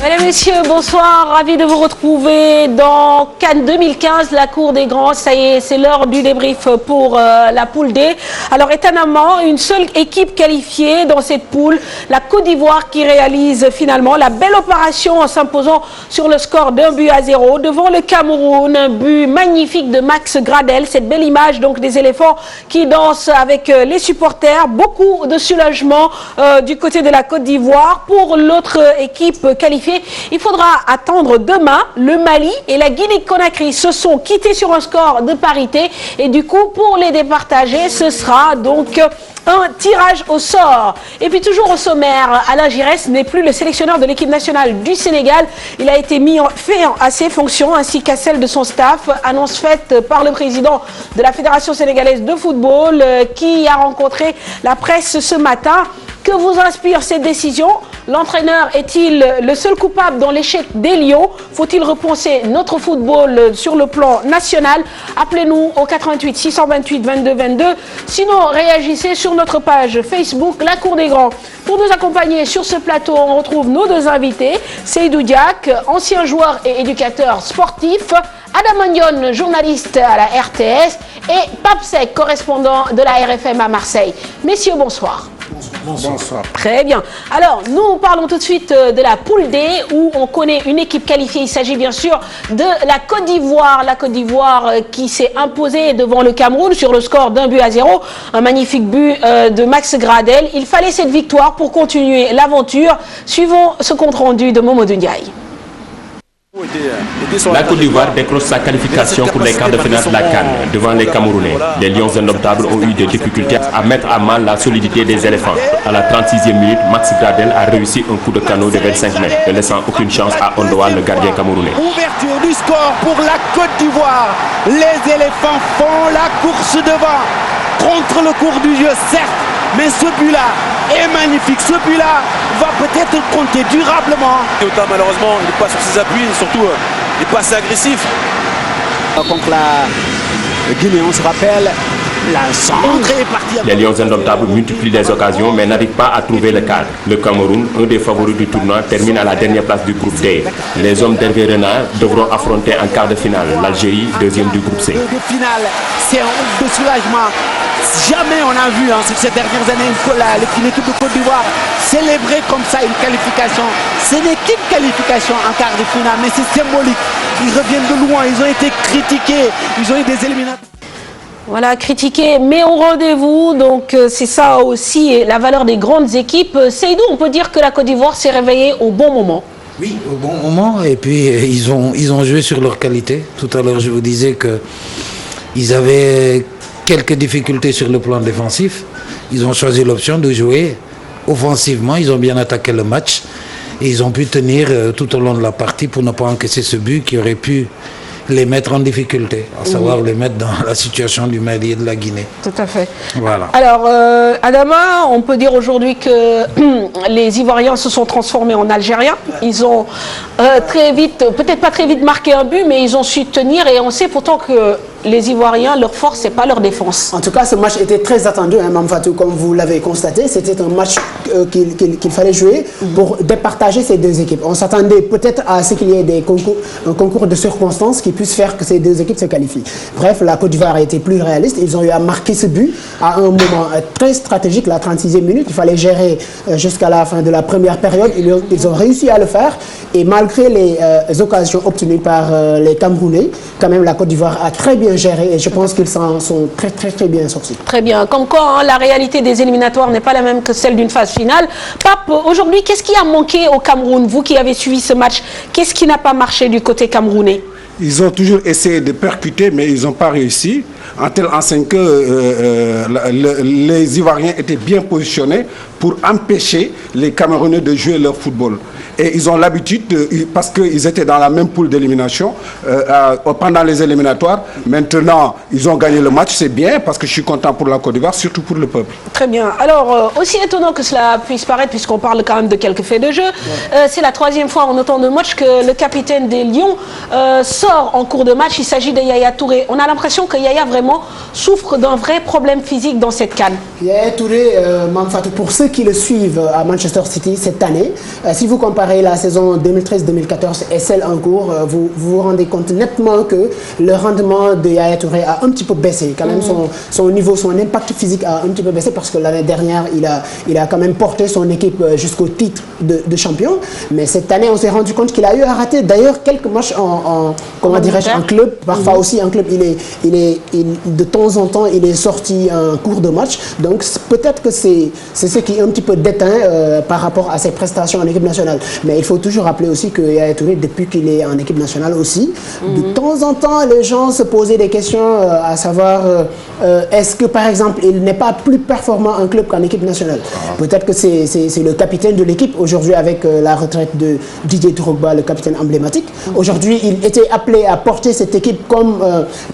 Mesdames, Messieurs, bonsoir. Ravi de vous retrouver dans Cannes 2015, la Cour des Grands. Ça y est, c'est l'heure du débrief pour la poule D. Alors, étonnamment, une seule équipe qualifiée dans cette poule, la Côte d'Ivoire, qui réalise finalement la belle opération en s'imposant sur le score d'1-0 devant le Cameroun. Un but magnifique de Max Gradel. Cette belle image donc des éléphants qui dansent avec les supporters. Beaucoup de soulagement du côté de la Côte d'Ivoire. Pour l'autre équipe qualifiée, il faudra attendre demain. Le Mali et la Guinée-Conakry se sont quittés sur un score de parité. Et du coup, pour les départager, ce sera donc un tirage au sort. Et puis toujours au sommaire, Alain Giresse n'est plus le sélectionneur de l'équipe nationale du Sénégal. Il a été mis à ses fonctions ainsi qu'à celle de son staff. Annonce faite par le président de la Fédération sénégalaise de football qui a rencontré la presse ce matin. Que vous inspire cette décision? L'entraîneur est-il le seul coupable dans l'échec des Lions? Faut-il repenser notre football sur le plan national? Appelez-nous au 88 628 22 22. Sinon, réagissez sur notre page Facebook La Cour des Grands. Pour nous accompagner sur ce plateau, on retrouve nos deux invités. Seydou Diak, ancien joueur et éducateur sportif. Adam Agnon, journaliste à la RTS. Et Pape Sek, correspondant de la RFM à Marseille. Messieurs, bonsoir. Bonsoir. Très bien. Alors, nous parlons tout de suite de la poule D où on connaît une équipe qualifiée. Il s'agit bien sûr de la Côte d'Ivoire. La Côte d'Ivoire qui s'est imposée devant le Cameroun sur le score d'1-0. Un magnifique but de Max Gradel. Il fallait cette victoire pour continuer l'aventure. Suivons ce compte-rendu de Mamadou Ndiaye. La Côte d'Ivoire décroche sa qualification pour les quarts de finale de la CAN devant les Camerounais. Les Lions indomptables ont eu des difficultés à mettre à mal la solidité des éléphants. À la 36e minute, Max Gradel a réussi un coup de canot de 25 mètres, ne laissant aucune chance à Ondoa, le gardien camerounais. Ouverture du score pour la Côte d'Ivoire. Les éléphants font la course devant. Contre le cours du jeu, certes, mais ce but-là est magnifique. Ce but-là va peut-être compter durablement. Autant malheureusement, il n'est pas sur ses appuis, surtout il n'est pas assez agressif. Contre la Guinée, on se rappelle, la centre est partie. Les Lions indomptables multiplient les occasions mais n'arrivent pas à trouver le cadre. Le Cameroun, un des favoris du tournoi, termine à la dernière place du groupe D. Les hommes d'Hervé Renard devront affronter en quart de finale l'Algérie, deuxième du groupe C. Le final, c'est un ouf de soulagement. Jamais on a vu ces dernières années une équipe de Côte d'Ivoire célébrer comme ça une qualification. Ce n'est qu'une qualification en quart de finale, mais c'est symbolique. Ils reviennent de loin, ils ont été critiqués, ils ont eu des éliminatoires. Voilà, critiqué, mais au rendez-vous. Donc, c'est ça aussi la valeur des grandes équipes. Seydou, on peut dire que la Côte d'Ivoire s'est réveillée au bon moment. Oui, au bon moment. Et puis, ils ont joué sur leur qualité. Tout à l'heure, je vous disais qu'ils avaient quelques difficultés sur le plan défensif. Ils ont choisi l'option de jouer offensivement. Ils ont bien attaqué le match. Et ils ont pu tenir tout au long de la partie pour ne pas encaisser ce but qui aurait pu les mettre en difficulté, à savoir les mettre dans la situation du Mali et de la Guinée. Tout à fait. Voilà. Alors, Adama, on peut dire aujourd'hui que les Ivoiriens se sont transformés en Algériens. Ils ont très vite, peut-être pas très vite marqué un but, mais ils ont su tenir et on sait pourtant que les Ivoiriens, leur force, c'est pas leur défense. En tout cas, ce match était très attendu, hein, Mame Fatou, comme vous l'avez constaté. C'était un match qu'il fallait jouer pour départager ces deux équipes. On s'attendait peut-être à ce qu'il y ait un concours de circonstances qui puisse faire que ces deux équipes se qualifient. Bref, la Côte d'Ivoire a été plus réaliste. Ils ont eu à marquer ce but à un moment très stratégique, la 36e minute. Il fallait gérer jusqu'à la fin de la première période. Ils ont réussi à le faire. Et malgré les occasions obtenues par les Camerounais, quand même, la Côte d'Ivoire a très bien géré et je pense qu'ils s'en sont très bien sortis. Très bien. Comme quoi, la réalité des éliminatoires n'est pas la même que celle d'une phase finale. Pape, aujourd'hui, qu'est-ce qui a manqué au Cameroun? Vous qui avez suivi ce match, qu'est-ce qui n'a pas marché du côté camerounais? Ils ont toujours essayé de percuter, mais ils n'ont pas réussi. En telle enseigne que les Ivoiriens étaient bien positionnés pour empêcher les Camerounais de jouer leur football. Et ils ont l'habitude, parce qu'ils étaient dans la même poule d'élimination pendant les éliminatoires. Maintenant, ils ont gagné le match, c'est bien, parce que je suis content pour la Côte d'Ivoire, surtout pour le peuple. Très bien. Alors, aussi étonnant que cela puisse paraître, puisqu'on parle quand même de quelques faits de jeu, c'est la troisième fois en autant de matchs que le capitaine des Lions sort en cours de match. Il s'agit de Yaya Touré. On a l'impression que Yaya vraiment souffre d'un vrai problème physique dans cette CAN. Yaya Touré, Mame Fatou, pour ceux qui le suivent à Manchester City cette année, si vous comparez comparez la saison 2013-2014 et celle en cours, vous vous rendez compte nettement que le rendement de Yaya Touré a un petit peu baissé. Quand même, son niveau, son impact physique a un petit peu baissé parce que l'année dernière, il a quand même porté son équipe jusqu'au titre de champion. Mais cette année, on s'est rendu compte qu'il a eu à rater d'ailleurs quelques matchs en club. Parfois aussi en club, de temps en temps, il est sorti en cours de match. Donc peut-être que c'est ce qui est un petit peu déteint par rapport à ses prestations en équipe nationale. Mais il faut toujours rappeler aussi que Yaya Touré, depuis qu'il est en équipe nationale aussi, de temps en temps, les gens se posaient des questions à savoir est-ce que par exemple, il n'est pas plus performant en club qu'en équipe nationale. Peut-être que c'est le capitaine de l'équipe aujourd'hui avec la retraite de Didier Drogba, le capitaine emblématique. Aujourd'hui, il était appelé à porter cette équipe comme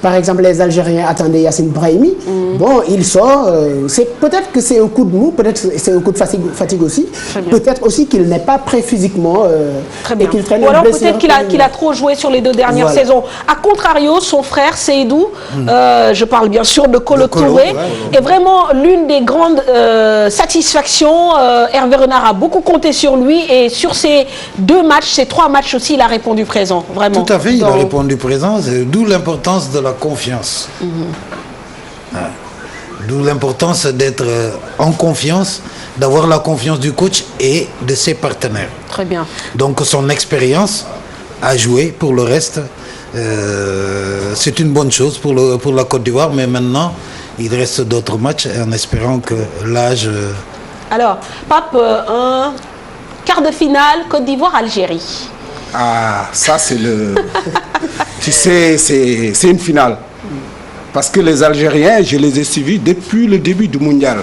par exemple les Algériens attendaient Yassine Brahimi. Bon, il sort. Peut-être que c'est un coup de mou, peut-être que c'est un coup de fatigue aussi. Peut-être aussi qu'il n'est pas prêt physiquement et qu'il traîne. Ou alors peut-être qu'il a trop joué sur les 2 dernières saisons. A contrario, son frère Seydou, je parle bien sûr de Kolo Touré, est vraiment l'une des grandes satisfactions. Hervé Renard a beaucoup compté sur lui et sur ces 2 matchs, ces 3 matchs aussi, il a répondu présent. Vraiment. Tout à fait, il a répondu présent, d'où l'importance de la confiance. D'où l'importance d'être en confiance, d'avoir la confiance du coach et de ses partenaires. Très bien. Donc son expérience a joué pour le reste. C'est une bonne chose pour la Côte d'Ivoire, mais maintenant, il reste d'autres matchs en espérant que l'âge... Alors, Pape, un quart de finale, Côte d'Ivoire-Algérie. Ah, ça c'est le... Tu sais, c'est une finale. Parce que les Algériens, je les ai suivis depuis le début du mondial.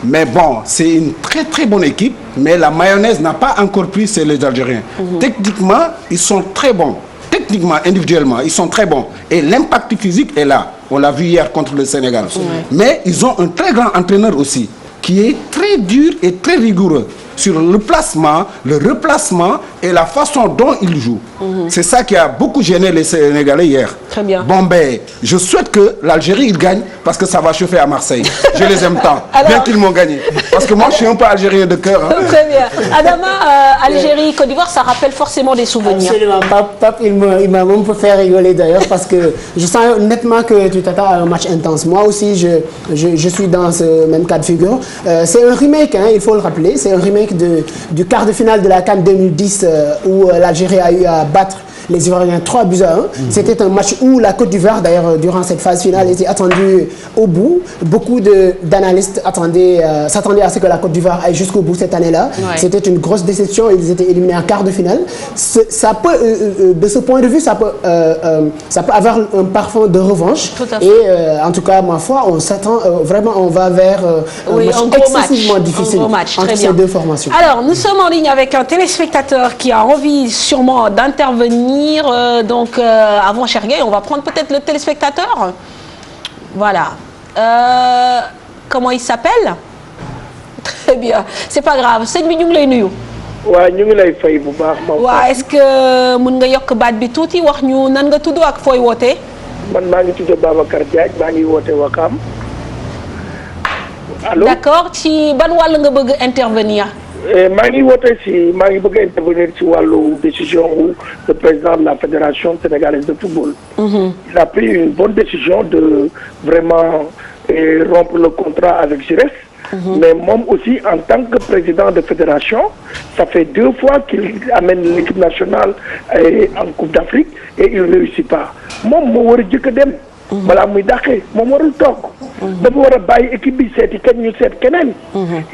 Mais bon, c'est une très très bonne équipe, mais la mayonnaise n'a pas encore pris chez les Algériens. Techniquement, ils sont très bons. Techniquement, individuellement, ils sont très bons. Et l'impact physique est là. On l'a vu hier contre le Sénégal. Mais ils ont un très grand entraîneur aussi, qui est très dur et très rigoureux sur le placement, le replacement et la façon dont il joue. C'est ça qui a beaucoup gêné les Sénégalais hier. Très bien. Bon ben, je souhaite que l'Algérie il gagne parce que ça va chauffer à Marseille. Je les aime tant, bien qu'ils m'ont gagné. Parce que moi je suis un peu algérien de cœur. Hein. Très bien. Adama, Algérie, Côte d'Ivoire, ça rappelle forcément des souvenirs. Absolument. Pape, il m'a même fait rigoler d'ailleurs parce que je sens nettement que tu t'attends à un match intense. Moi aussi, je suis dans ce même cas de figure. C'est un remake, hein, il faut le rappeler. C'est un remake du quart de finale de la CAN 2010 où l'Algérie a eu à battre les Ivoiriens 3-1. C'était un match où la Côte d'Ivoire, d'ailleurs, durant cette phase finale, était attendue au bout. Beaucoup d'analystes s'attendaient à ce que la Côte d'Ivoire aille jusqu'au bout cette année-là. Ouais. C'était une grosse déception. Ils étaient éliminés en quart de finale. De ce point de vue, ça peut avoir un parfum de revanche. Et en tout cas, ma foi, on s'attend vraiment, on va vers un match excessivement difficile entre ces deux formations. Alors, nous sommes en ligne avec un téléspectateur qui a envie sûrement d'intervenir. Avant Cherguet, on va prendre peut-être le téléspectateur. Voilà. Comment il s'appelle? Très bien. C'est pas grave. Sëñ bi ñu ngi lay nuyu. waaw ñu ngi lay fay bu baax. waaw est-ce que mën nga yokk baat bi tuuti wax ñu nan nga tudd ak fooy wootee. man maa ngi tudd Babacar Diagne maa ngi woote Wakam. Allô. D'accord. Ci ban wàll nga bëgg intervenir. maa ngi bëgg a intervenir ci wàllu décision wu le président de la fédération sénégalaise de football. Il a pris une bonne décision de vraiment rompre le contrat avec Giresse. Mais moom aussi en tant que président de fédération ça fait 2 fois qu'il amène l'équipe nationale en Coupe d'Afrique et il réussit pas moom moo war a jëkk a dem. balaa muy dàqee moom warul toog. dafa war a bàyyi équipe bi seeti kenn ñu seet keneen.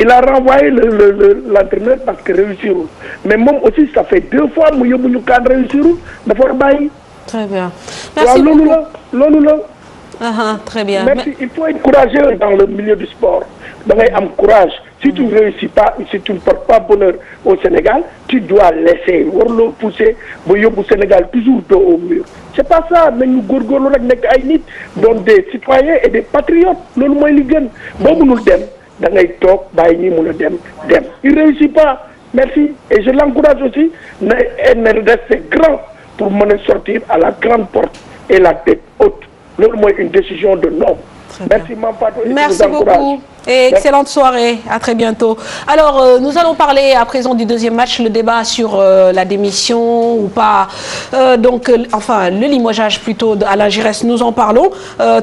Il a renvoyé l'entraîneur parce que réussirul mais moom aussi ça fait 2 fois mu yóbbu ñu kan réussirul dafa war a bàyyi. Très bien. Merci beaucoup. loolu la. Très bien. Merci. Il faut être courageux dans le milieu du sport. Da ngay am courage. Si tu ne réussis pas, si tu ne portes pas bonheur au Sénégal, tu dois laisser. warloo pousser ba yóbbu Sénégal toujours dos au mur. C'est pas ça nañu góorgóorlu rek nekk ay nit doon des citoyens et des patriotes loolu mooy li gën boo mënul dem da ngay toog bàyyi ñi mun a dem. Il réussit pas. Merci et je l'encourage aussi na rester grand pour mën a sortir à la grande porte et la tête haute. Loolu mooy une décision de l'homme Merci Mampato. Merci beaucoup et excellente soirée. À très bientôt. Alors, nous allons parler à présent du deuxième match, le débat sur la démission ou pas. Enfin, le limogeage plutôt d'Alain Giresse, nous en parlons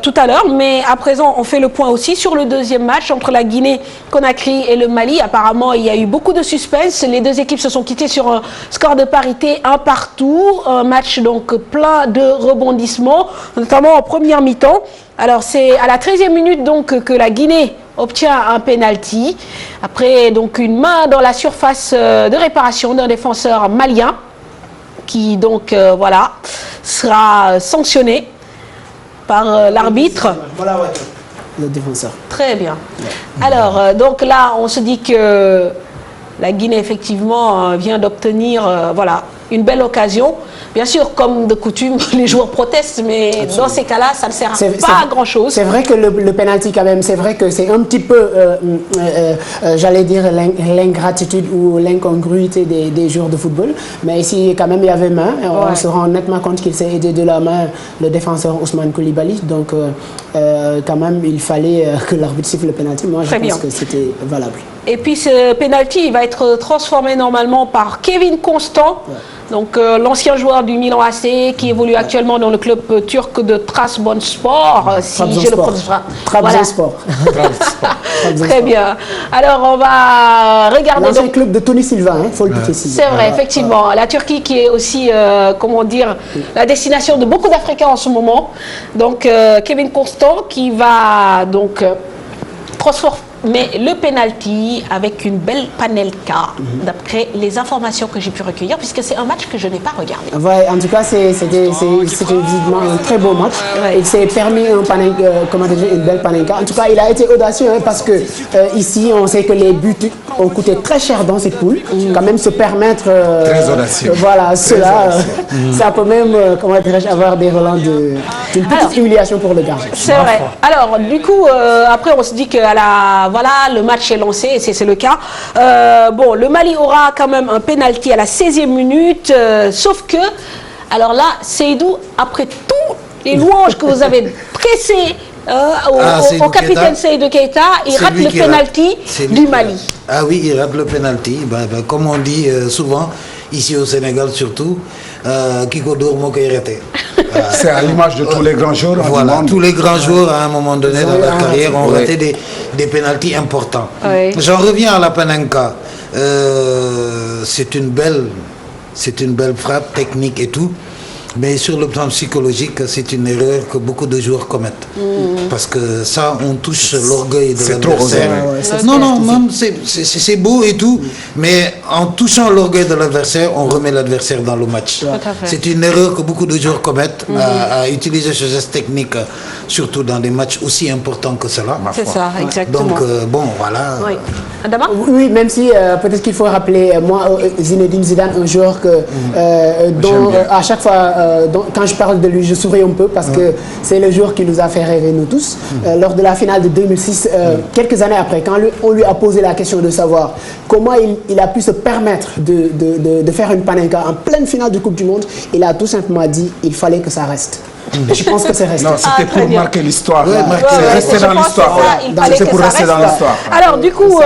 tout à l'heure. Mais à présent, on fait le point aussi sur le deuxième match entre la Guinée-Conakry et le Mali. Apparemment, il y a eu beaucoup de suspense. Les deux équipes se sont quittées sur un score de parité 1-1. Un match donc plein de rebondissements, notamment en première mi-temps. Alors, c'est à la 13e minute donc que la Guinée obtient un penalty. Après, donc, une main dans la surface de réparation d'un défenseur malien qui, donc, voilà, sera sanctionné par l'arbitre. Voilà, ouais. Le défenseur. Très bien. Alors, donc là, on se dit que la Guinée, effectivement, vient d'obtenir, voilà, une belle occasion. Bien sûr, comme de coutume, les joueurs protestent, mais absolument. Dans ces cas-là, ça ne sert pas à grand-chose. C'est vrai que le penalty, quand même, c'est vrai que c'est un petit peu, j'allais dire, l'ingratitude ou l'incongruité des joueurs de football. Mais ici, quand même, il y avait main. On se rend nettement compte qu'il s'est aidé de la main le défenseur Ousmane Koulibaly. Donc, quand même, il fallait que l'arbitre siffle le penalty. Moi, je pense que c'était valable. Et puis, ce penalty, il va être transformé normalement par Kevin Constant. Ouais. Donc, l'ancien joueur du Milan AC qui évolue actuellement dans le club turc de Trabzonspor, si je le prononce pas. Trabzonspor. Très bien. Alors, on va regarder. L'ancien club de Tony Silva, il faut le préciser. C'est vrai, effectivement. La Turquie qui est aussi, comment dire, la destination de beaucoup d'Africains en ce moment. Donc, Kevin Constant qui va donc transformer le penalty avec une belle panelka, d'après les informations que j'ai pu recueillir, puisque c'est un match que je n'ai pas regardé. Ouais, en tout cas, c'était visiblement un très beau match. Ouais. Il s'est permis une belle panenka. En tout cas, il a été audacieux parce que ici, on sait que les buts ont coûté très cher dans cette poule. Quand même se permettre, très audacieux. Voilà, cela, ça peut même, comment dirais-je, avoir des relents d'une petite humiliation pour le gardien. C'est vrai. Alors, du coup, après, on se dit que voilà, le match est lancé et c'est le cas. Bon, le Mali aura quand même un penalty à la 16e minute, sauf que, alors là, Seydou, après toutes les louanges que vous avez pressées au capitaine Seydou Keita, il rate le penalty du Mali. Ah oui, il rate le penalty. Comme on dit souvent, ici au Sénégal surtout, Kiko Dourmo Kairete. C'est à l'image de tous les grands joueurs. Voilà, tous les grands joueurs à un moment donné dans leur carrière ont raté des pénaltys importants. Oui. J'en reviens à la Panenka. C'est une belle frappe technique et tout. Mais sur le plan psychologique, c'est une erreur que beaucoup de joueurs commettent. Parce que ça, on touche l'orgueil de l'adversaire. Non, même c'est beau et tout, mais en touchant l'orgueil de l'adversaire, on remet l'adversaire dans le match. C'est une erreur que beaucoup de joueurs commettent, à utiliser ce geste technique, surtout dans des matchs aussi importants que cela. C'est ça, exactement. Donc, bon, voilà. Oui. Adama ? Oui, même si peut-être qu'il faut rappeler, moi, Zinedine Zidane, un joueur que, dont à chaque fois, quand je parle de lui, je souris un peu parce que c'est le joueur qui nous a fait rêver, nous tous. Lors de la finale de 2006, quelques années après, quand on lui a posé la question de savoir comment il a pu se permettre de faire une panenka en pleine finale de Coupe du Monde, il a tout simplement dit il fallait que ça reste. Je pense que c'est resté. Non, c'était pour marquer l'histoire. C'est resté dans l'histoire. C'est pour rester dans l'histoire. Alors, du coup,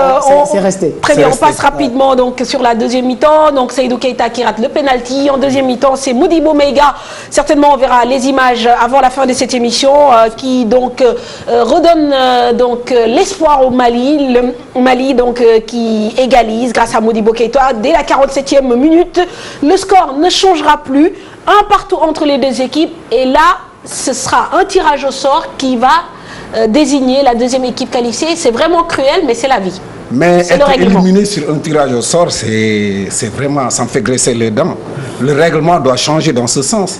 c'est resté. Très bien, on passe rapidement donc, sur la deuxième mi-temps. Donc, Seydou Keita qui rate le penalty. En deuxième mi-temps, c'est Modibo Meiga. Certainement, on verra les images avant la fin de cette émission qui donc redonne donc l'espoir au Mali. Le Mali donc qui égalise grâce à Modibo Keita dès la 47e minute. Le score ne changera plus. Un partout entre les deux équipes et là, ce sera un tirage au sort qui va désigner la deuxième équipe qualifiée. C'est vraiment cruel, mais c'est la vie. Mais être éliminé sur un tirage au sort, c'est vraiment, ça me fait graisser les dents. Le règlement doit changer dans ce sens.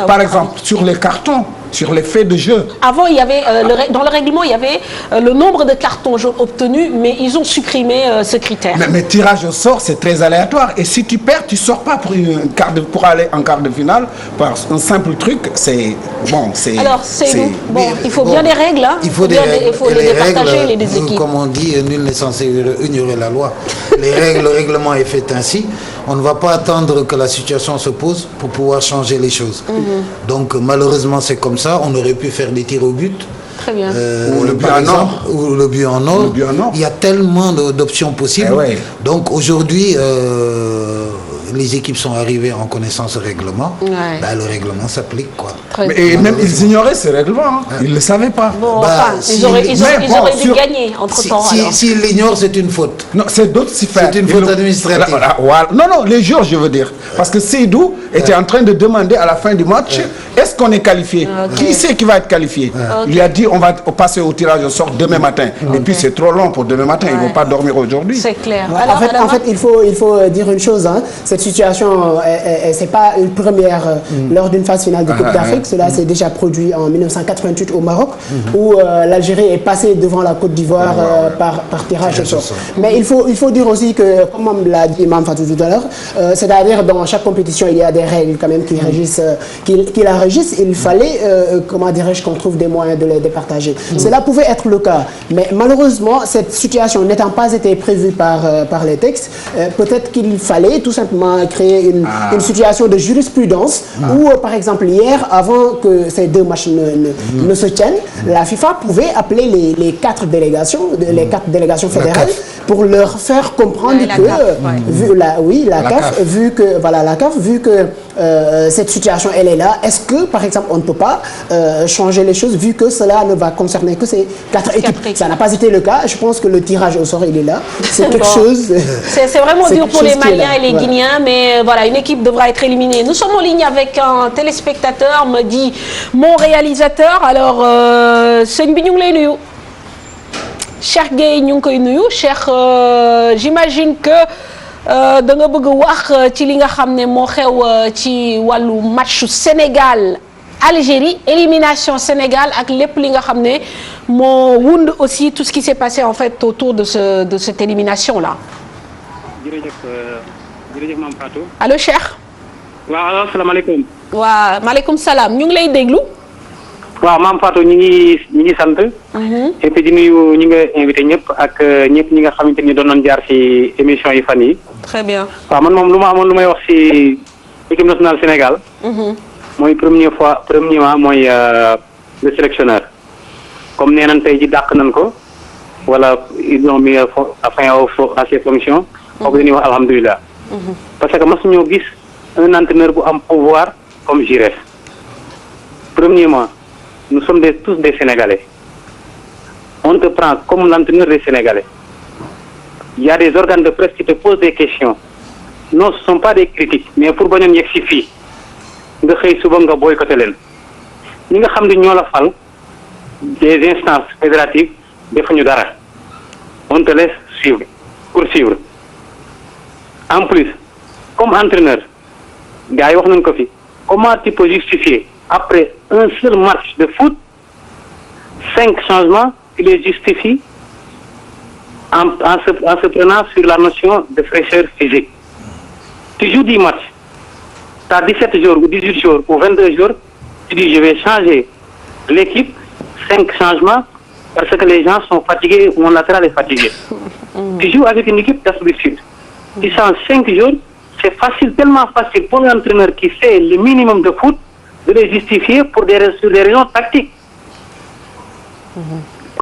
Par exemple, sur les cartons, sur les faits de jeu. Avant, il y avait, dans le règlement, il y avait le nombre de cartons jaunes obtenus, mais ils ont supprimé ce critère. Mais tirage au sort, c'est très aléatoire. Et si tu perds, tu ne sors pas pour aller en quart de finale. Par un simple truc, c'est... Bon, c'est... Alors, il faut bien des règles. Hein. Il faut les départager, les deux équipes. Comme on dit, nul n'est censé ignorer la loi. Le règlement est fait ainsi. On ne va pas attendre que la situation se pose pour pouvoir changer les choses. Donc, malheureusement, c'est comme ça. On aurait pu faire des tirs au but. Très bien. Ou le but par en exemple, or. ou le but en or. Le but en or. Il y a tellement d'options possibles. Eh ouais. Donc aujourd'hui, les équipes sont arrivées en connaissance au règlement. Ouais. Ben, le règlement s'applique, quoi. Très Mais, bien. et même ils ignoraient ce règlement. Hein. Ils ne le savaient pas. Bon, Bah, enfin, si- ils auraient mais bon, dû sur- gagner entre-temps. alors. S'ils l'ignorent, c'est une faute. Non, c'est d'autres sphères. C'est une faute administrative. Voilà. Non, les joueurs, je veux dire. Parce que Seydou était en train de demander à la fin du match, est-ce qu'on est qualifié? Qui c'est qui va être qualifié? Il lui a dit, on va passer au tirage au sort demain matin. Et puis c'est trop long pour demain matin. Ils ne vont pas dormir aujourd'hui. C'est clair. Ouais, Alors, en fait, il faut dire une chose. Hein. Cette situation, c'est pas une première lors d'une phase finale de Coupe d'Afrique. Cela s'est déjà produit en 1988 au Maroc, où l'Algérie est passée devant la Côte d'Ivoire par tirage au sort. Mais il faut dire aussi que, comme l'a dit Imam Fatou tout à l'heure, c'est-à-dire dans chaque compétition, il y a des règles quand même qui régissent, qui la régissent. Il fallait, comment dirais-je, qu'on trouve des moyens de les départager. Cela pouvait être le cas, mais malheureusement, cette situation n'étant pas été prévue par les textes, peut-être qu'il fallait tout simplement créer une situation de jurisprudence où, par exemple, hier, avant que ces deux matchs ne se tiennent, la FIFA pouvait appeler les quatre délégations fédérales pour leur faire comprendre La que, CAF, la CAF, vu que cette situation elle est là, est-ce que, par exemple, on ne peut pas changer les choses vu que cela ne va concerner que ces quatre équipes. Ça n'a pas été le cas. Je pense que le tirage au sort, il est là. C'est quelque chose... C'est vraiment dur pour les Maliens et les voilà. Guinéens, mais voilà, une équipe devra être éliminée. Nous sommes en ligne avec un téléspectateur, me dit mon réalisateur. Alors, sëñ bi ñu ngi lay nuyu. Cheikh Gueye ñu ngi koy nuyu. Cheikh, j'imagine que da nga bëgg wax ci li nga xam ne moo xew ci wàllu matchu Sénégal Algérie, élimination Sénégal ak lépp li nga xam ne moo wund aussi tout ce qui s'est passé en fait autour de cette élimination là. jërëjëf Mame Fatou. allo Cheikh. waaw allo salaamaaleykum. waaw maaleykum salaam ñu ngi lay déglu. waaw Mame Fatou ñu ngi sant. et puis di nuyu ñi nga invité ñëpp ak ñëpp ñi nga xamante ni doon nañ jaar ci émission yi fan yi. très bien. waaw man moom lu ma amoon lu may wax ci équipe nationale Sénégal. mooy premièrement mooy le sélectionneur. comme nee nañ tey ji dàq nañ ko wala ils ont mis fin à ses fonctions. kooku dañuy wax alhamdulilah. parce que mas ñoo gis un entraîneur bu am pouvoir comme Giresse. Premièrement, nous sommes tous des Sénégalais. On te prend comme l'entraîneur des Sénégalais. Il y a des organes de presse qui te posent des questions. Non, ce ne sont pas des critiques, mais pour bañ a yegg si fii nga xëy suba nga boycotté leen. ñi nga xam ne ñoo la fal des instances fédératives defuñu dara. On te laisse poursuivre. En plus, comme entraîneur, gars yi wax nañ ko fi, comment tu peux justifier après un seul match de foot 5 changements, tu les justifies en se prenant sur la notion de fraîcheur physique. Tu joues 10 matchs, tu as 17 jours ou 18 jours ou 22 jours, tu dis je vais changer l'équipe, 5 changements, parce que les gens sont fatigués, mon latéral est fatigué. Tu joues avec une équipe d'Afrique du Sud. Tu changes 5 jours, c'est facile, tellement facile pour l'entraîneur qui fait le minimum de foot de les justifier sur des raisons tactiques.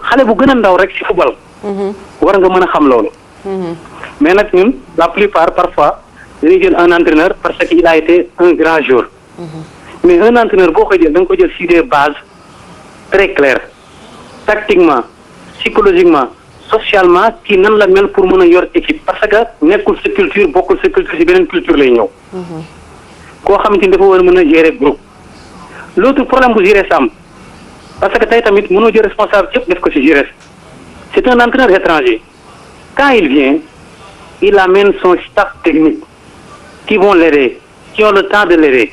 xale bu gën a ndaw rek ci football. war nga mën a xam loolu. mais nag ñun la plupart parfois dañuy jël un entraîneur parce qu'il a été un grand joueur. mais un entraîneur boo koy jël da nga ko jël sur des bases très claires tactiquement psychologiquement socialement kii nan la mel pour mën a yor équipe parce que nekkul sa culture bokkul sa culture ci beneen culture lay ñëw. koo xamante ni dafa war a mën a gérer groupe. l'autre problème bu gérer Sam parce que tey tamit mënoo jël responsable yëpp def ko ci gérer c'est un entraîneur étranger quand il vient il amène son staff technique qui vont l'aider qui ont le temps de l'aider.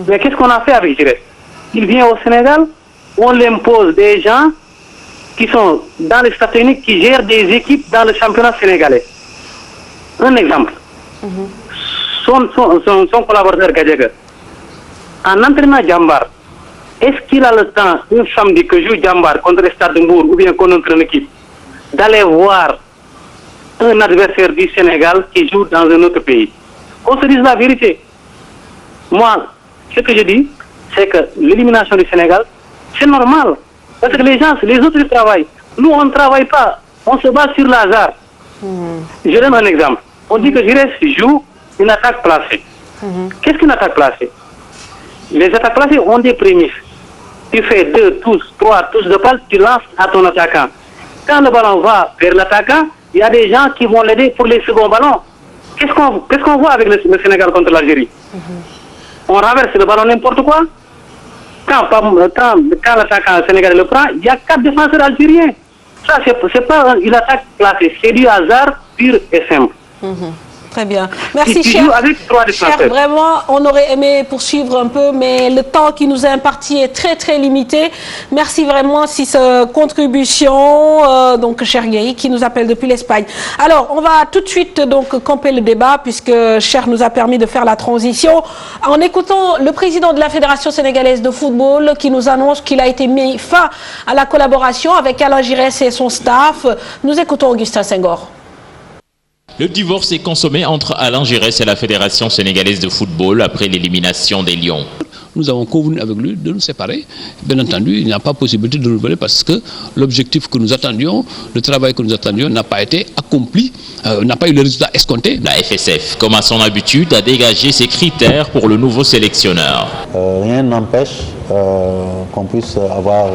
Mais qu'est-ce qu'on a fait avec Giresse? Il vient au Sénégal, on l'impose des gens qui sont dans les staff techniques qui gèrent des équipes dans le championnat sénégalais. Un exemple. Son collaborateur Gadiaga, en entraînant Djambar, est-ce qu'il a le temps, un samedi que joue Djambar contre le Stade de Mbour ou bien contre une équipe, d'aller voir un adversaire du Sénégal qui joue dans un autre pays? Qu'on se dise la vérité. Moi, ce que je dis, c'est que l'élimination du Sénégal, c'est normal. Parce que les autres ils travaillent. Nous, on ne travaille pas. On se base sur le hasard. Je donne un exemple. On dit que Giresse joue une attaque placée. Qu'est-ce qu'une attaque placée? Les attaques placées ont des prémices. Tu fais 2 touches, 3 touches de balle, tu lances à ton attaquant. Quand le ballon va vers l'attaquant, il y a des gens qui vont l'aider pour les seconds ballons. Qu'est-ce qu'on voit avec le Sénégal contre l'Algérie? On renverse le ballon n'importe quoi. Quand l'attaquant sénégalais le prend, il y a 4 défenseurs algériens. Ça, c'est pas une attaque placée, c'est du hasard pur et simple. Très bien. Merci, cher. Vraiment, on aurait aimé poursuivre un peu, mais le temps qui nous est imparti est très, très limité. Merci vraiment, si cette contribution, donc, cher Guy, qui nous appelle depuis l'Espagne. Alors, on va tout de suite, donc, camper le débat, puisque Cher nous a permis de faire la transition, en écoutant le président de la Fédération sénégalaise de football, qui nous annonce qu'il a été mis fin à la collaboration avec Alain Giresse et son staff. Nous écoutons Augustin Senghor. Le divorce est consommé entre Alain Giresse et la Fédération sénégalaise de football après l'élimination des Lions. Nous avons convenu avec lui de nous séparer. Bien entendu, il n'y a pas possibilité de renouveler parce que l'objectif que nous attendions, le travail que nous attendions n'a pas été accompli, n'a pas eu le résultat escompté. La FSF, comme à son habitude, a dégagé ses critères pour le nouveau sélectionneur. Rien n'empêche qu'on puisse avoir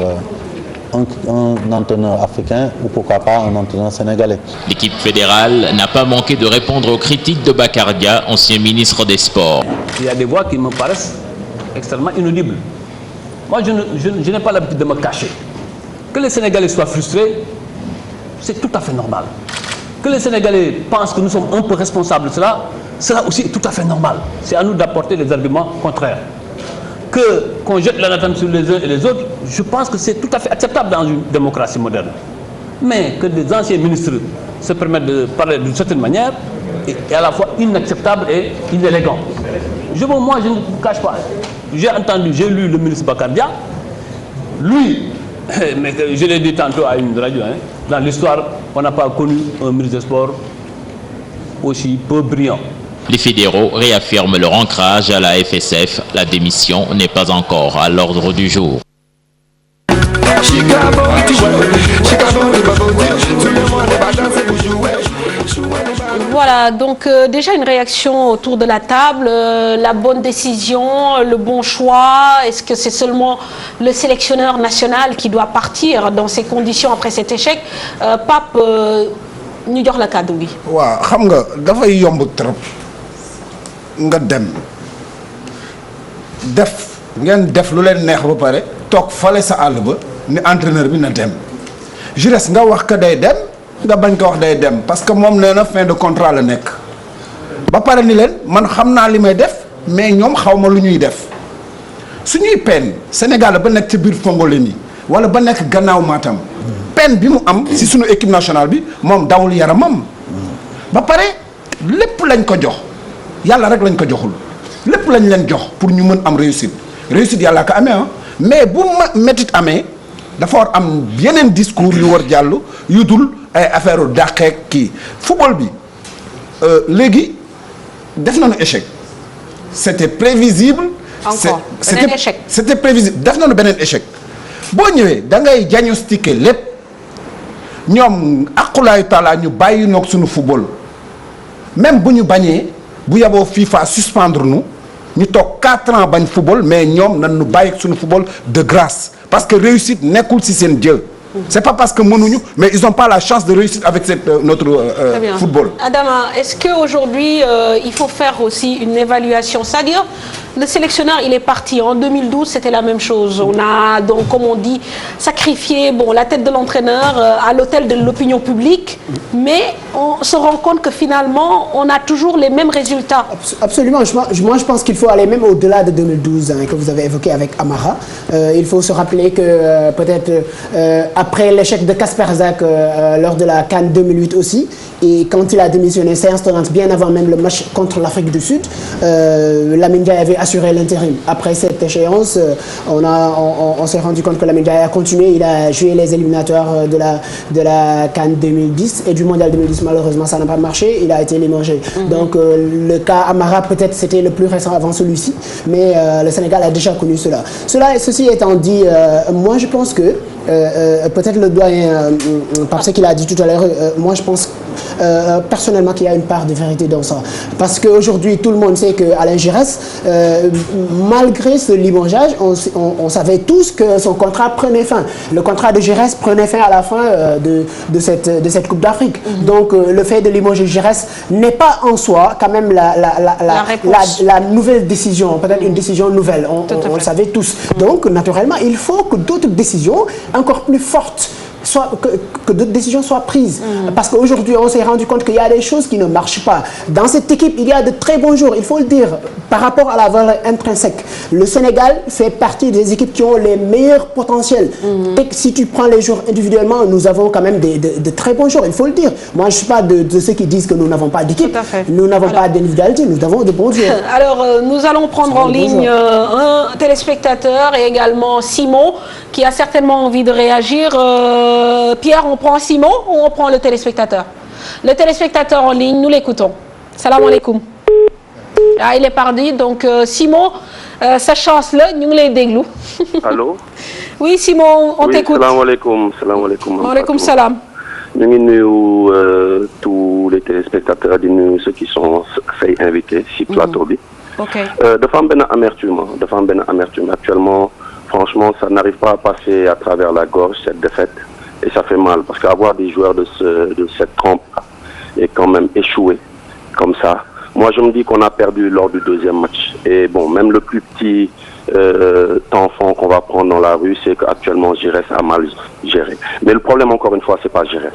un entraîneur africain ou pourquoi pas un entraîneur sénégalais. L'équipe fédérale n'a pas manqué de répondre aux critiques de Bakardia, ancien ministre des Sports. Il y a des voix qui me paraissent extrêmement inaudibles. Moi, je n'ai pas l'habitude de me cacher. Que les Sénégalais soient frustrés, c'est tout à fait normal. Que les Sénégalais pensent que nous sommes un peu responsables de cela, cela aussi est tout à fait normal. C'est à nous d'apporter les arguments contraires. Qu'on jette l'anathème sur les uns et les autres, je pense que c'est tout à fait acceptable dans une démocratie moderne. Mais que des anciens ministres se permettent de parler d'une certaine manière est à la fois inacceptable et inélégant. Moi, je ne vous cache pas. J'ai lu le ministre Bakardia. Lui, mais je l'ai dit tantôt à une radio, dans l'histoire, on n'a pas connu un ministre des Sports aussi peu brillant. Les fédéraux réaffirment leur ancrage à la FSF. La démission n'est pas encore à l'ordre du jour. Voilà, donc déjà une réaction autour de la table, la bonne décision, le bon choix. Est-ce que c'est seulement le sélectionneur national qui doit partir dans ces conditions après cet échec? Pape, ñu jox la kàddu gi. waaw xam nga dafay yomb trop nga dem def lu leen neex ba pare toog fale sa àll ba ni entraîneur bi na dem Giresse nga wax ka day dem nga bañ ko wax day dem parce que moom nee na fin de contrat la nekk ba pare ni leen man xam naa li may def mais ñoom xaw ma lu ñuy def suñuy peine Sénégal ba nekk ci biir Fongolemi wala ba nekk gannaaw Matam peine bi mu am si suñu équipe nationale bi moom dawul yaramam ba pare lépp lañ ko jox yàlla rek lañ ko joxul lépp lañ leen jox pour ñu mën am réussite yàlla ko amee mais bu métit amee dafa war am yeneen discours yu war jàll yu dul ay affaire u dàqeek kii football bi léegi def nañu échec c'était prévisible. encore beneen échec c'était prévisible def nañu beneen échec boo ñëwee da ngay diagnostiquer lépp ñoom aqulaayu taala ñu bàyyi noog suñu football même bu ñu bañee bu yaboo FIFA suspendre ñu toog 4 ans bañ football mais ñoom nan ñu bàyyi suñu football de grâce parce que réussite nekkul ci seen jël. C'est pas parce que mënuñu mais ils n'ont pas la chance de réussir avec notre football. Adama, est-ce qu'aujourd'hui il faut faire aussi une évaluation, c'est-à-dire le sélectionneur il est parti en 2012, c'était la même chose. On a donc, comme on dit, sacrifié la tête de l'entraîneur à l'autel de l'opinion publique, mais on se rend compte que finalement on a toujours les mêmes résultats. Absolument, moi je pense qu'il faut aller même au-delà de 2012 que vous avez évoqué avec Amara. Il faut se rappeler que peut-être après l'échec de Kasper Zak lors de la CAN 2008 aussi, et quand il a démissionné séance tenante bien avant même le match contre l'Afrique du Sud, Lamine Ndiaye avait assuré l'intérim. Après cette échéance, on s'est rendu compte que Lamine Ndiaye a continué, il a joué les éliminatoires de la CAN 2010 et du mondial 2010, malheureusement, ça n'a pas marché. Il a été limogé. Donc, le cas Amara, peut-être, c'était le plus récent avant celui-ci. Mais le Sénégal a déjà connu cela. Ceci étant dit, moi, je pense que peut-être le doyen, par ce qu'il a dit tout à l'heure, moi, je pense personnellement qu'il y a une part de vérité dans ça. Parce qu'aujourd'hui, tout le monde sait qu'Alain Giresse, malgré ce limogeage, on savait tous que son contrat prenait fin. Le contrat de Giresse prenait fin à la fin de cette Coupe d'Afrique. Donc, le fait de limoger Giresse n'est pas en soi quand même la nouvelle décision, peut-être une décision nouvelle. On le savait tous. Donc, naturellement, il faut que d'autres décisions encore plus fortes que d'autres décisions soient prises. Parce qu'aujourd'hui, on s'est rendu compte qu'il y a des choses qui ne marchent pas. Dans cette équipe, il y a de très bons joueurs, il faut le dire, par rapport à la valeur intrinsèque. Le Sénégal fait partie des équipes qui ont les meilleurs potentiels. Et si tu prends les joueurs individuellement, nous avons quand même de très bons joueurs, il faut le dire. Moi, je ne suis pas de ceux qui disent que nous n'avons pas d'équipe. Nous n'avons pas d'individualité, nous avons de bons joueurs. Alors, nous allons prendre en ligne un téléspectateur et également Simon, qui a certainement envie de réagir. Pierre, on prend Simon ou on prend le téléspectateur? Le téléspectateur en ligne, nous l'écoutons. Salam alaikum. Ah, il est parti. Donc, Simon, sa chance là, nous les déglou. Allô? Oui, Simon, on t'écoute. Salam alaikum. Salam alaikum. Wa alaikum salam. Nous tous les téléspectateurs, ceux qui sont invités sur le plateau. De femmes ben amertume. Actuellement, franchement, ça n'arrive pas à passer à travers la gorge, cette défaite. Et ça fait mal, parce qu'avoir des joueurs de cette trempe et quand même échoué comme ça. Moi, je me dis qu'on a perdu lors du deuxième match. Et bon, même le plus petit enfant qu'on va prendre dans la rue, c'est qu'actuellement, Giresse a mal géré. Mais le problème, encore une fois, c'est pas Giresse.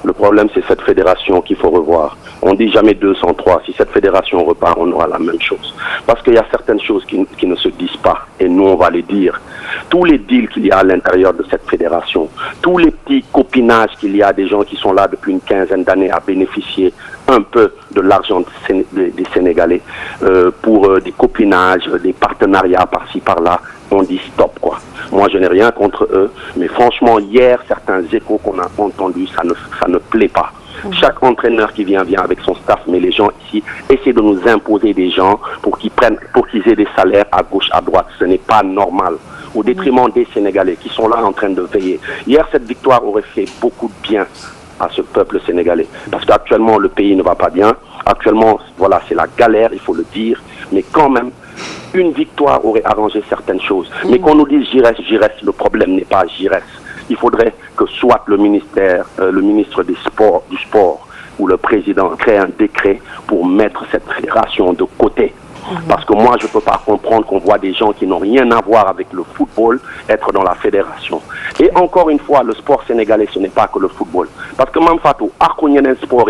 Le problème, c'est cette fédération qu'il faut revoir. On dit jamais 203. Si cette fédération repart, on aura la même chose. Parce qu'il y a certaines choses qui ne se disent pas. Et nous, on va les dire. Tous les deals qu'il y a à l'intérieur de cette fédération, tous les petits copinages qu'il y a des gens qui sont là depuis une quinzaine d'années à bénéficier un peu de l'argent des Sénégalais pour des copinages, des partenariats par-ci, par-là. On dit stop, quoi. Moi, je n'ai rien contre eux. Mais franchement, hier, certains échos qu'on a entendus, ça ne plaît pas. Chaque entraîneur qui vient avec son staff, mais les gens ici essaient de nous imposer des gens pour qu'ils aient des salaires à gauche, à droite. Ce n'est pas normal. Au détriment des Sénégalais qui sont là en train de veiller. Hier, cette victoire aurait fait beaucoup de bien à ce peuple sénégalais. Parce qu'actuellement, le pays ne va pas bien. Actuellement, voilà, c'est la galère, il faut le dire. Mais quand même, une victoire aurait arrangé certaines choses. Mais qu'on nous dise Giresse, le problème n'est pas Giresse. Il faudrait que soit le ministre du sport ou le président crée un décret pour mettre cette fédération de côté. Parce que moi, je ne peux pas comprendre qu'on voit des gens qui n'ont rien à voir avec le football être dans la fédération. Et encore une fois, le sport sénégalais, ce n'est pas que le football. Parce que même Fatou, un sport,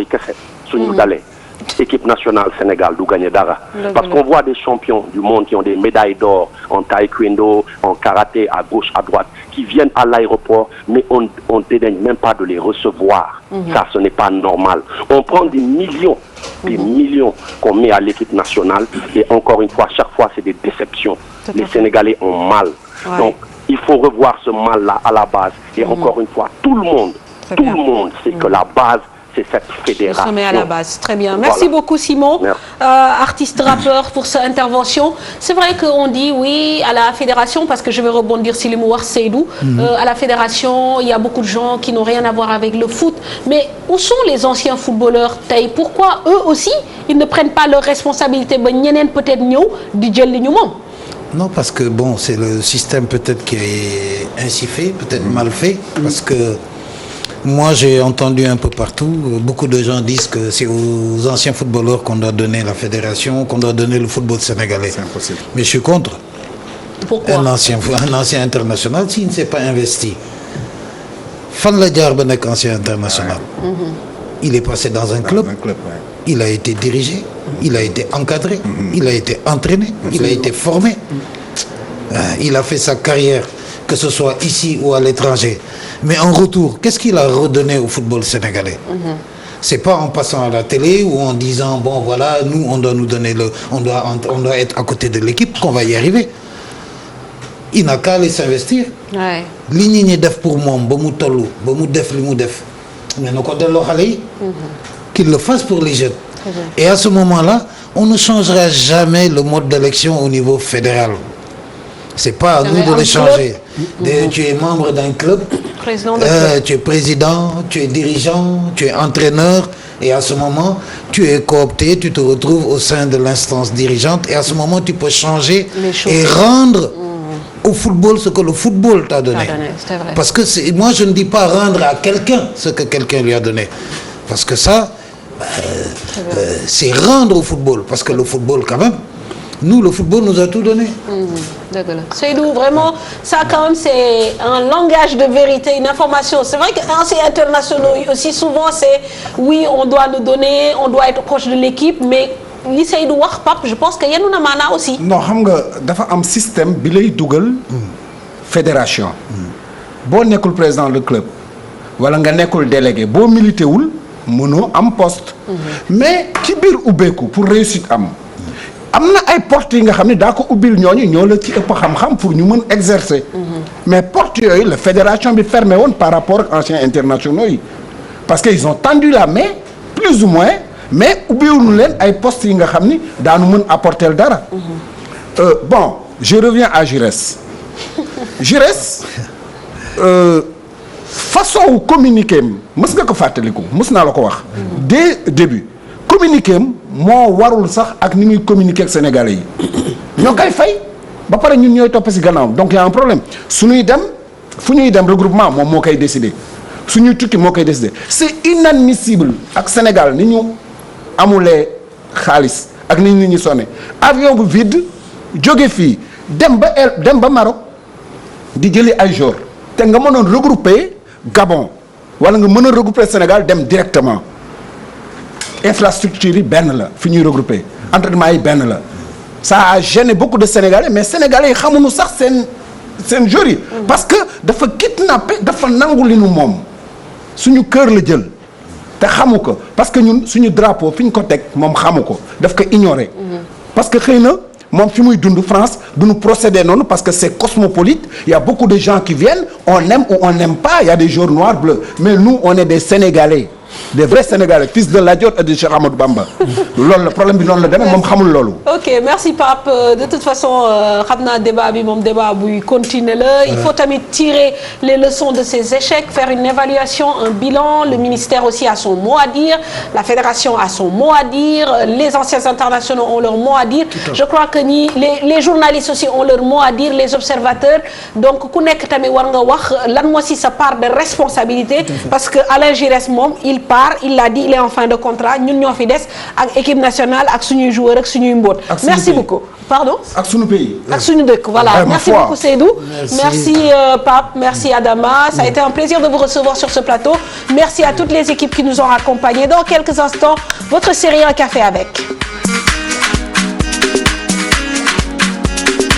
équipe nationale Sénégal d'où gagner d'ara. Parce qu'on voit des champions du monde qui ont des médailles d'or en taekwondo, en karaté, à gauche, à droite, qui viennent à l'aéroport, mais on ne dédaigne même pas de les recevoir. Ça, ce n'est pas normal. On prend des millions qu'on met à l'équipe nationale, et encore une fois, chaque fois, c'est des déceptions. Les Sénégalais ont mal. Donc, il faut revoir ce mal-là à la base. Et encore une fois, tout le monde sait que la base, c'est cette fédération. Sommet à la base. Très bien. Merci beaucoup, Simon, artiste rappeur, pour cette intervention. C'est vrai qu'on dit oui à la fédération, parce que je vais rebondir sur les mots Seydou. À la fédération, il y a beaucoup de gens qui n'ont rien à voir avec le foot. Mais où sont les anciens footballeurs? Pourquoi eux aussi, ils ne prennent pas leurs responsabilités? Peut-être non, parce que bon, c'est le système peut-être qui est ainsi fait, peut-être mal fait, parce que moi, j'ai entendu un peu partout, beaucoup de gens disent que c'est aux anciens footballeurs qu'on doit donner la fédération, qu'on doit donner le football sénégalais. C'est impossible. Mais je suis contre. Pourquoi? Un ancien international, s'il ne s'est pas investi. Fan Ladjar Benek, ancien international. Il est passé dans un club. Il a été dirigé, il a été encadré, il a été entraîné, il a été formé. Il a fait sa carrière, que ce soit ici ou à l'étranger. Mais en retour, qu'est-ce qu'il a redonné au football sénégalais? C'est pas en passant à la télé ou en disant bon voilà, nous on doit nous donner on doit être à côté de l'équipe qu'on va y arriver. Il n'a qu'à aller s'investir. Li ñi def pour moom ba mu tollu ba mu def li mu def mais na ko delloo xale yi. Qu'il le fasse pour les jeunes. Et à ce moment-là, on ne changera jamais le mode d'élection au niveau fédéral. C'est pas à nous de le changer. Tu es membre d'un club, tu es président, tu es dirigeant, tu es entraîneur, et à ce moment, tu es coopté, tu te retrouves au sein de l'instance dirigeante, et à ce moment, tu peux changer et rendre au football ce que le football t'a donné. Parce que moi, je ne dis pas rendre à quelqu'un ce que quelqu'un lui a donné. Parce que ça, c'est rendre au football. Parce que le football, quand même, nous, le football nous a tout donné. D'accord. Seydou, vraiment, ça quand même, c'est un langage de vérité, une information. C'est vrai qu'anciens internationaux, aussi souvent, c'est oui, on doit nous donner, on doit être proche de l'équipe, mais li Seydou wax, Pape, je pense que yenu na maana aussi. Non, xam nga dafa am système bi lay dugal fédération. Boo nekkul président le club wala nga nekkul délégué boo milité wul mënoo am poste. Mais ci biir ubbeeku pour réussite am na ay portes yi nga xam ne daa ko ubbil ñooñu ñoo la ci ëpp xam-xam pour ñu mën exercer. Mais portes yooyu la fédération bi fermé woon par rapport ak anciens internationaux yi parce que ils ont tendu la main plus ou moins mais ubbiwuñu leen ay postes yi nga xam ni daanu mën apporter dara. Bon je reviens à Giresse. Giresse façon wu communiquer am mës nga ko fàttaliku mës naa la ko wax. dès début communiquer am moo warul sax ak ni muy communiquer ak sénégalais yi ñoo koy fay ba pare ñun ñooy topp ci gannaaw donc y a un problème suñuy dem fu ñuy dem regroupement moom moo koy décider suñuy tukki moo koy décider c'est inadmissible ak Sénégal ni ñu amulee xaalis ak ni ñu sonné avion bu vide jóge fii dem ba Maroc di jëli ay jours te nga mënoon regrouper Gabon wala nga mën a regrouper Sénégal dem directement infrastructure yi benn la fi ñuy regrouper entraînement yi benn la ça a gêné beaucoup de Sénégalais mais Sénégalais yi xamuñu sax seen joueurs yi parce que dafa kidnappé dafa nangu li nu moom suñu kër la jël te xamu ko parce que ñun suñu drapeau fi ñu ko teg moom xamu ko daf ko ignorer parce que xëy na moom fi muy dund France duñu procéder noonu parce que c'est cosmopolite il y a beaucoup de gens qui viennent on aime ou on n'aime pas il y a des joueurs noirs bleus mais nous on est des Sénégalais des vrais Sénégalais fils de Lat Dior et de Cheikh Ahmadou Bamba loolu la problème bi noonu la demee moom xamul loolu. Ok merci Pape de toute façon xam naa débat bi moom débat buy continuer la. Il faut tamit tirer les leçons de ces échecs faire une évaluation un bilan le ministère aussi a son mot à dire la fédération a son mot à dire les anciens internationaux ont leur mot à dire. Je crois que ni les journalistes aussi ont leur mot à dire les observateurs donc ku nekk tamit war nga wax lan moo si sa part de responsabilité. Parce que Alain Giresse moom il l'a dit il est en fin de contrat ñun ñoo fi des ak équipe nationale ak suñuy joueurs ak suñuy mbóot. Merci beaucoup. Pardon. ak suñu pays. ak suñu dëkk voilà. Merci beaucoup Seydou. Merci Pape merci Adama. Ça a été un plaisir de vous recevoir sur ce plateau. Merci à toutes les équipes qui nous ont accompagnés. Dans quelques instants votre série Un café avec.